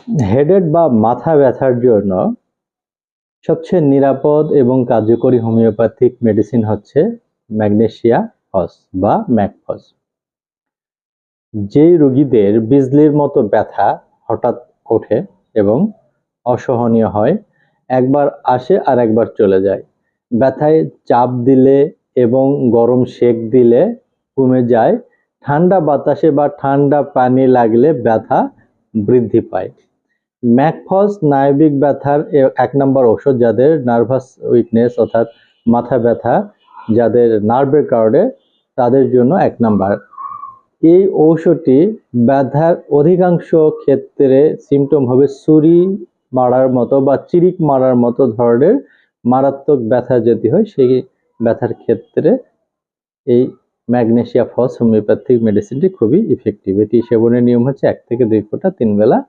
Headache বা মাথা ব্যথার জন্য সবচেয়ে নিরাপদ এবং কার্যকরী হোমিওপ্যাথিক মেডিসিন হচ্ছে ম্যাগনেসিয়া ফস বা ম্যাকফস। যেই রোগীদের বিজলির মতো ব্যথা হঠাৎ ওঠে এবং অসহনীয় হয়, একবার আসে আর একবার চলে যায়, ব্যথায় চাপ দিলে এবং গরম সেক দিলে কমে যায়, ঠান্ডা বাতাসে বা ঠান্ডা পানি লাগলে ব্যথা বৃদ্ধি পায়। ম্যাকফস স্নায়বিক ব্যথার ১ নম্বর ঔষধ, যাদের নার্ভাস উইকনেস অর্থাৎ মাথা ব্যথা, যাদের নার্ভের কারণে, তাদের জন্য ১ নাম্বার। এই ঔষধটি ব্যথার অধিকাংশ ক্ষেত্রে সিমটম হবে ছুরি মারার মতো বা চিরিক মারার মতো ধরনের মারাত্মক ব্যথা যদি হয়, সেই ব্যথার ক্ষেত্রে এই ম্যাগনেসিয়া ফস হোমিওপ্যাথিক মেডিসিনটি খুবই ইফেক্টিভ। এটি সেবনের নিয়ম হচ্ছে ১ থেকে ২ ফোঁটা ৩ বেলা